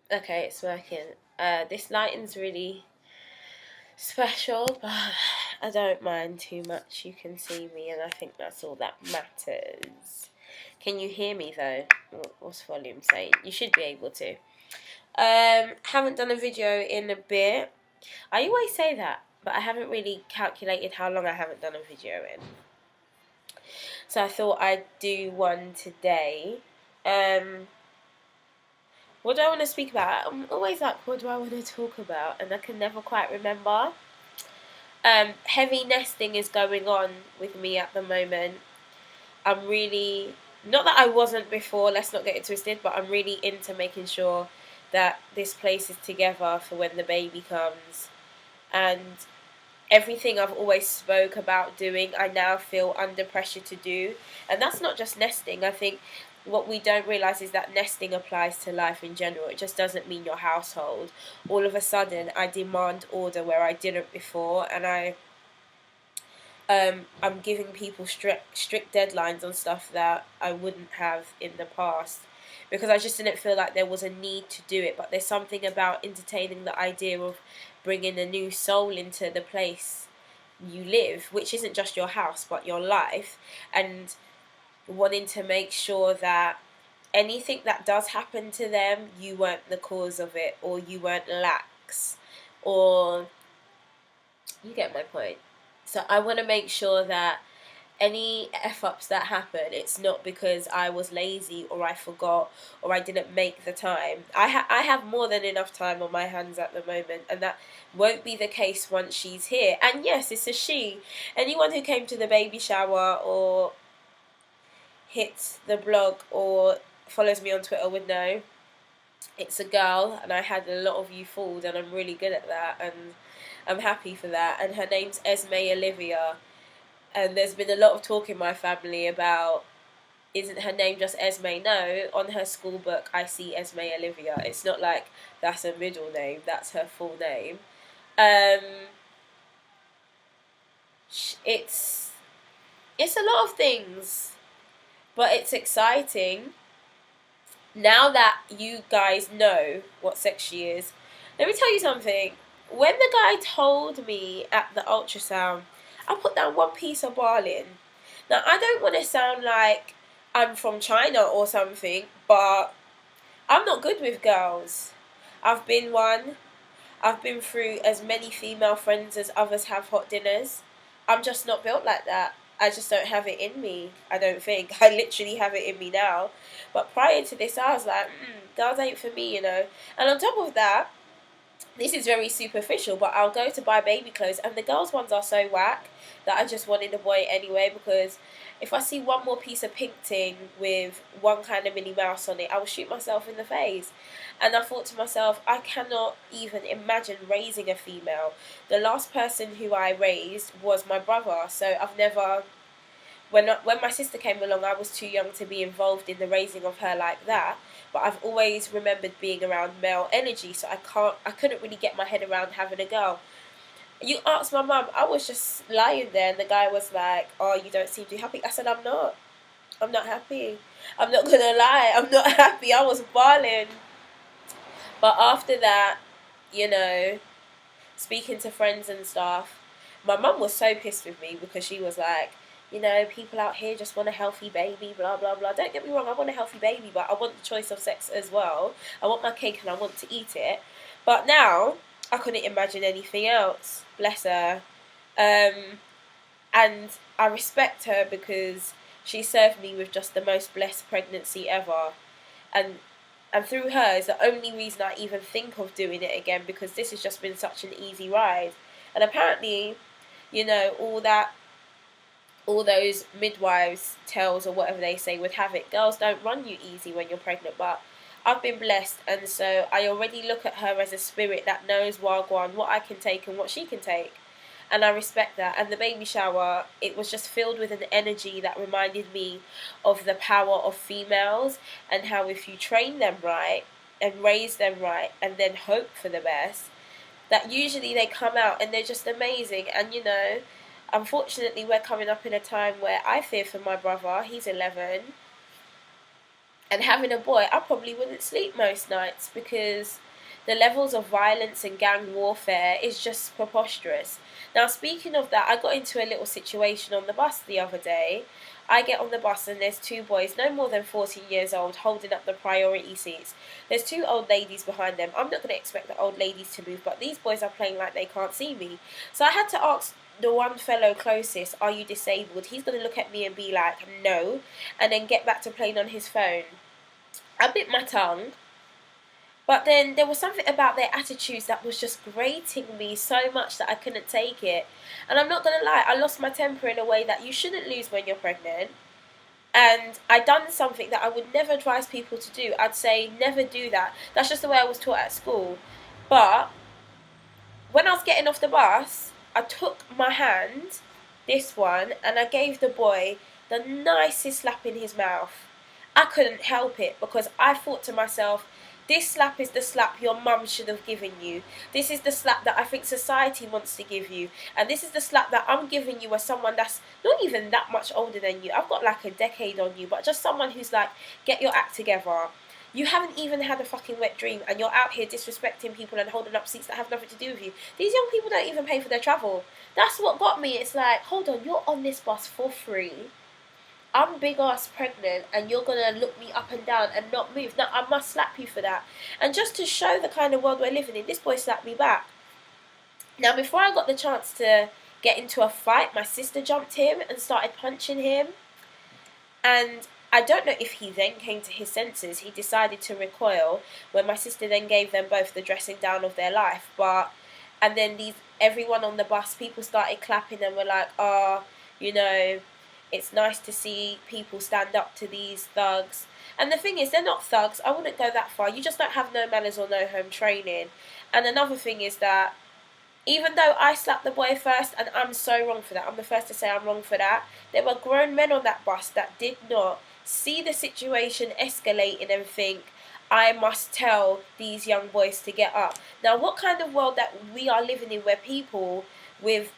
Okay, it's working. This lighting's really special, but I don't mind too much. You can see me, and I think that's all that matters. Can you hear me though? What's volume saying? You should be able to. Haven't done a video in a bit. I always say that, but I haven't really calculated how long I haven't done a video in. So I thought I'd do one today. Um, what do I want to speak about? I'm always like, what do I want to talk about? And I can never quite remember. Heavy nesting is going on with me at the moment. I'm really, not that I wasn't before, let's not get it twisted, but I'm really into making sure that this place is together for when the baby comes. And everything I've always spoke about doing, I now feel under pressure to do. And that's not just nesting. I think what we don't realize is that nesting applies to life in general. It just doesn't mean your household. All of a sudden, I demand order where I didn't before, and I'm giving people strict deadlines on stuff that I wouldn't have in the past, because I just didn't feel like there was a need to do it. But there's something about entertaining the idea of bringing a new soul into the place you live, which isn't just your house but your life, and wanting to make sure that anything that does happen to them, you weren't the cause of it, or you weren't lax, or you get my point. So I want to make sure that any F ups that happen, it's not because I was lazy or I forgot or I didn't make the time. I have more than enough time on my hands at the moment, and that won't be the case once she's here. And yes, it's a she. Anyone who came to the baby shower or hits the blog or follows me on Twitter would know it's a girl, and I had a lot of you fooled, and I'm really good at that, and I'm happy for that. And her name's Esme Olivia, and there's been a lot of talk in my family about, isn't her name just Esme? No, on her school book I see Esme Olivia. It's not like that's a middle name, that's her full name. Um, it's a lot of things, but it's exciting. Now that you guys know what sex she is, let me tell you something. When the guy told me at the ultrasound, I put down one piece of barley. Now, I don't want to sound like I'm from China or something, but I'm not good with girls. I've been one. I've been through as many female friends as others have hot dinners. I'm just not built like that. I just don't have it in me, I don't think. I literally have it in me now. But prior to this, I was like, girls ain't for me, you know. And on top of that, this is very superficial, but I'll go to buy baby clothes, and the girls' ones are so whack that I just wanted a boy anyway, because if I see one more piece of pink ting with one kind of Minnie Mouse on it, I will shoot myself in the face. And I thought to myself, I cannot even imagine raising a female. The last person who I raised was my brother, so I've never. When my sister came along, I was too young to be involved in the raising of her like that. But I've always remembered being around male energy, so I couldn't really get my head around having a girl. You asked my mum, I was just lying there, and the guy was like, "Oh, you don't seem too happy." I said, "I'm not. I'm not happy. I'm not gonna lie. I'm not happy." I was bawling. But after that, you know, speaking to friends and stuff, my mum was so pissed with me because she was like, you know, people out here just want a healthy baby, blah, blah, blah. Don't get me wrong, I want a healthy baby, but I want the choice of sex as well. I want my cake and I want to eat it. But now, I couldn't imagine anything else. Bless her. And I respect her because she served me with just the most blessed pregnancy ever. And through her is the only reason I even think of doing it again, because this has just been such an easy ride. And apparently, you know, all those midwives tales or whatever they say would have it, girls don't run you easy when you're pregnant. But I've been blessed, and so I already look at her as a spirit that knows Wagwan, what I can take and what she can take. And I respect that. And the baby shower, it was just filled with an energy that reminded me of the power of females, and how if you train them right and raise them right and then hope for the best, that usually they come out and they're just amazing. And you know, unfortunately, we're coming up in a time where I fear for my brother. He's 11. And having a boy, I probably wouldn't sleep most nights because the levels of violence and gang warfare is just preposterous. Now, speaking of that, I got into a little situation on the bus the other day. I get on the bus and there's two boys, no more than 14 years old, holding up the priority seats. There's two old ladies behind them. I'm not going to expect the old ladies to move, but these boys are playing like they can't see me. So I had to ask the one fellow closest, are you disabled? He's going to look at me and be like, no, and then get back to playing on his phone. I bit my tongue, but then there was something about their attitudes that was just grating me so much that I couldn't take it. And I'm not going to lie, I lost my temper in a way that you shouldn't lose when you're pregnant. And I done something that I would never advise people to do. I'd say never do that. That's just the way I was taught at school. But when I was getting off the bus, I took my hand, this one, and I gave the boy the nicest slap in his mouth. I couldn't help it because I thought to myself, this slap is the slap your mum should have given you. This is the slap that I think society wants to give you. And this is the slap that I'm giving you as someone that's not even that much older than you. I've got like a decade on you, but just someone who's like, get your act together. You haven't even had a fucking wet dream and you're out here disrespecting people and holding up seats that have nothing to do with you. These young people don't even pay for their travel. That's what got me. It's like, hold on, you're on this bus for free. I'm big ass pregnant and you're gonna look me up and down and not move. Now I must slap you for that. And just to show the kind of world we're living in, this boy slapped me back. Now before I got the chance to get into a fight, my sister jumped him and started punching him. And I don't know if he then came to his senses. He decided to recoil when my sister then gave them both the dressing down of their life. And then everyone on the bus, people started clapping and were like, oh, you know, it's nice to see people stand up to these thugs. And the thing is, they're not thugs. I wouldn't go that far. You just don't have no manners or no home training. And another thing is that even though I slapped the boy first, and I'm so wrong for that, I'm the first to say I'm wrong for that, there were grown men on that bus that did not see the situation escalating and think, I must tell these young boys to get up. Now, what kind of world that we are living in where people with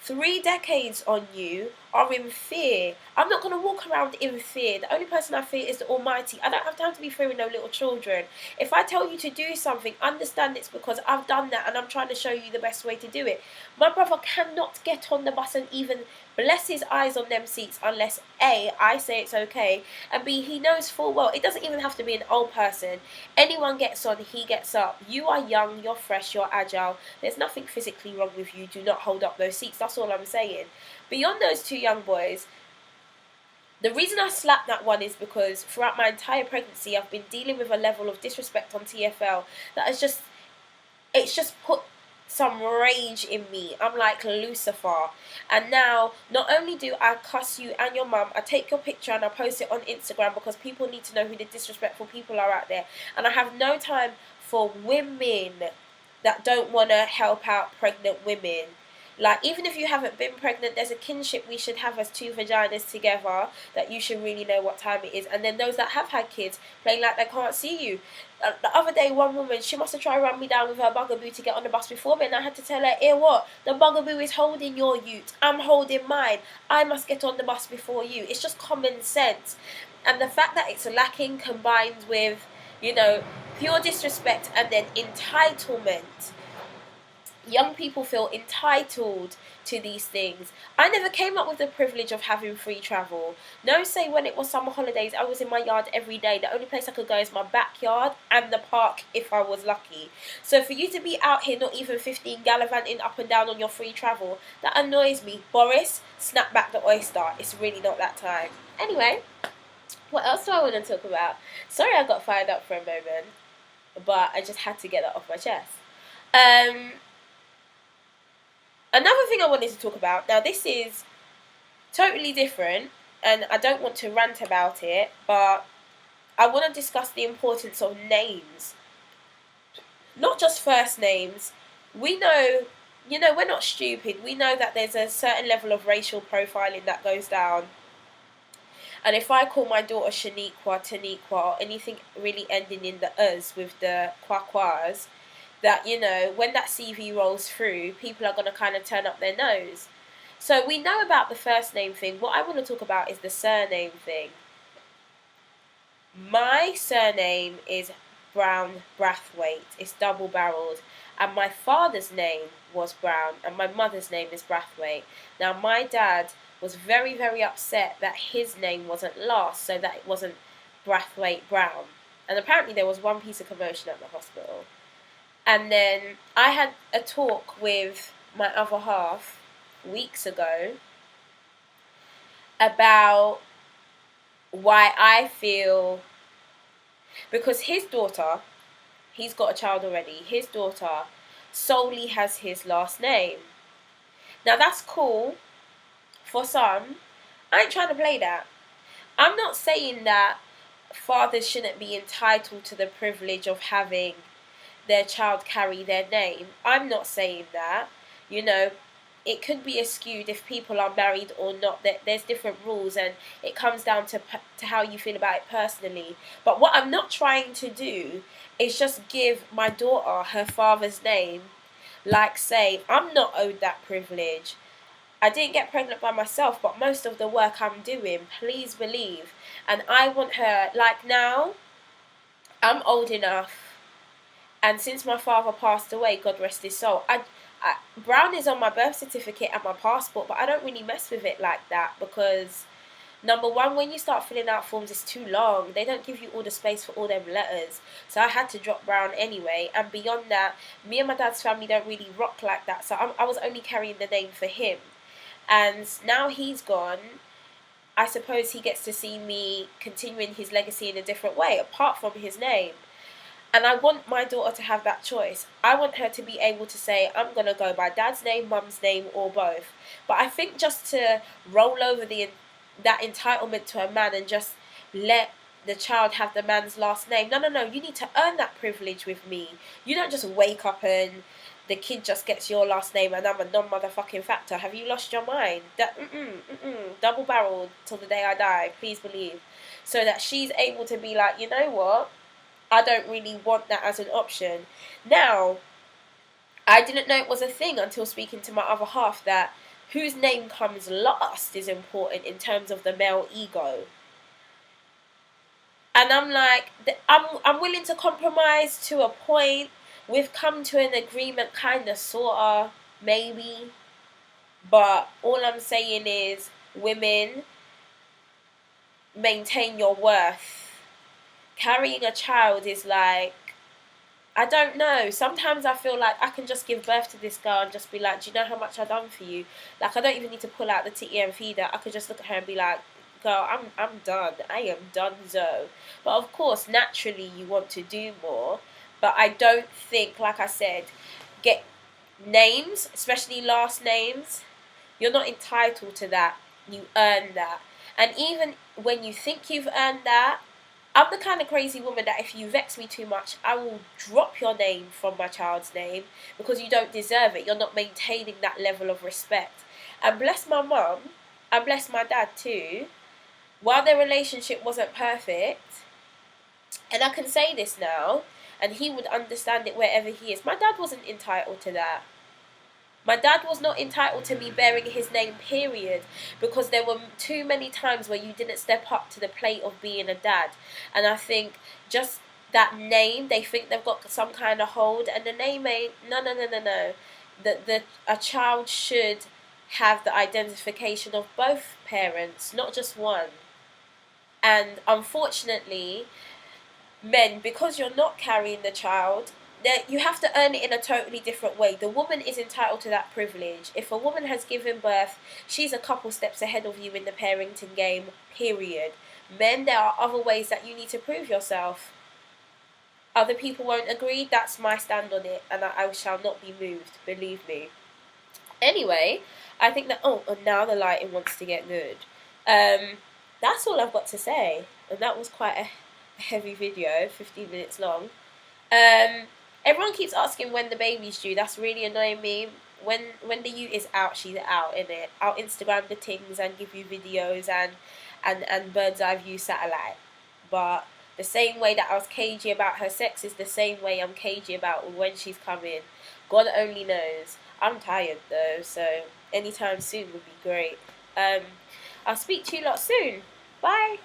3 decades on you are in fear? I'm not going to walk around in fear. The only person I fear is the Almighty. I don't have time to be fearing no little children. If I tell you to do something, understand it's because I've done that and I'm trying to show you the best way to do it. My brother cannot get on the bus and even bless his eyes on them seats unless A, I say it's okay, and B, he knows full well it doesn't even have to be an old person. Anyone gets on, he gets up. You are young, you're fresh, you're agile. There's nothing physically wrong with you. Do not hold up those seats. That's all I'm saying. Beyond those two young boys, the reason I slapped that one is because throughout my entire pregnancy I've been dealing with a level of disrespect on TFL that has it's just put some rage in me. I'm like Lucifer. And now, not only do I cuss you and your mum, I take your picture and I post it on Instagram because people need to know who the disrespectful people are out there. And I have no time for women that don't want to help out pregnant women. Like, even if you haven't been pregnant, there's a kinship we should have as two vaginas together that you should really know what time it is. And then those that have had kids playing like they can't see you. The other day, one woman, she must have tried to run me down with her bugaboo to get on the bus before me, and I had to tell her, what? The bugaboo is holding your ute. I'm holding mine. I must get on the bus before you. It's just common sense. And the fact that it's lacking combined with, pure disrespect and then entitlement. Young people feel entitled to these things. I never came up with the privilege of having free travel. No, say when it was summer holidays, I was in my yard every day. The only place I could go is my backyard and the park if I was lucky. So for you to be out here not even 15 gallivanting up and down on your free travel, that annoys me. Boris, snap back the oyster. It's really not that time. Anyway, what else do I want to talk about? Sorry I got fired up for a moment, but I just had to get that off my chest. Another thing I wanted to talk about, now this is totally different and I don't want to rant about it, but I want to discuss the importance of names. Not just first names. We know, we're not stupid. We know that there's a certain level of racial profiling that goes down. And if I call my daughter Shaniqua, Taniqua, or anything really ending in the us with the quas, that, when that CV rolls through, people are going to kind of turn up their nose. So we know about the first name thing. What I want to talk about is the surname thing. My surname is Brown-Brathwaite. It's double-barreled. And my father's name was Brown, and my mother's name is Brathwaite. Now, my dad was very, very upset that his name wasn't last, so that it wasn't Brathwaite Brown. And apparently there was one piece of commotion at the hospital. And then I had a talk with my other half weeks ago about why I feel, because his daughter, he's got a child already, his daughter solely has his last name. Now that's cool for some. I ain't trying to play that. I'm not saying that fathers shouldn't be entitled to the privilege of having their child carry their name. I'm not saying that. You know, it could be skewed if people are married or not. There's different rules, and it comes down to how you feel about it personally. But what I'm not trying to do is just give my daughter her father's name. Like, say, I'm not owed that privilege. I didn't get pregnant by myself, but most of the work I'm doing, please believe. And I want her, like now, I'm old enough, and since my father passed away, God rest his soul, Brown is on my birth certificate and my passport, but I don't really mess with it like that because, number one, when you start filling out forms, it's too long. They don't give you all the space for all them letters. So I had to drop Brown anyway. And beyond that, me and my dad's family don't really rock like that. So I was only carrying the name for him. And now he's gone, I suppose he gets to see me continuing his legacy in a different way, apart from his name. And I want my daughter to have that choice. I want her to be able to say, I'm going to go by dad's name, mum's name, or both. But I think just to roll over that entitlement to a man and just let the child have the man's last name. No. You need to earn that privilege with me. You don't just wake up and the kid just gets your last name and I'm a non-motherfucking factor. Have you lost your mind? Double-barreled till the day I die, please believe. So that she's able to be like, you know what? I don't really want that as an option. Now, I didn't know it was a thing until speaking to my other half that whose name comes last is important in terms of the male ego. And I'm like, I'm willing to compromise to a point. We've come to an agreement, kind of, sort of, maybe. But all I'm saying is, women, maintain your worth. Carrying a child is like, I don't know. Sometimes I feel like I can just give birth to this girl and just be like, do you know how much I've done for you? Like, I don't even need to pull out the titty and feed her. I could just look at her and be like, girl, I'm done. I am donezo. But of course, naturally, you want to do more. But I don't think, like I said, get names, especially last names. You're not entitled to that. You earn that. And even when you think you've earned that, I'm the kind of crazy woman that if you vex me too much, I will drop your name from my child's name because you don't deserve it. You're not maintaining that level of respect. And bless my mum, and bless my dad too, while their relationship wasn't perfect, and I can say this now, and he would understand it wherever he is, my dad wasn't entitled to that. My dad was not entitled to me bearing his name, period, because there were too many times where you didn't step up to the plate of being a dad. And I think just that name, they think they've got some kind of hold, and the name ain't, no. A child should have the identification of both parents, not just one. And unfortunately, men, because you're not carrying the child, that you have to earn it in a totally different way. The woman is entitled to that privilege. If a woman has given birth, she's a couple steps ahead of you in the parenting game, period. Men, there are other ways that you need to prove yourself. Other people won't agree. That's my stand on it, and I shall not be moved, believe me. Anyway, I think that, and now the lighting wants to get good. That's all I've got to say. And that was quite a heavy video, 15 minutes long. Everyone keeps asking when the baby's due. That's really annoying me. When the ute is out, she's out, innit? I'll Instagram the things and give you videos and bird's eye view satellite. But the same way that I was cagey about her sex is the same way I'm cagey about when she's coming. God only knows. I'm tired though, so anytime soon would be great. I'll speak to you lot soon. Bye.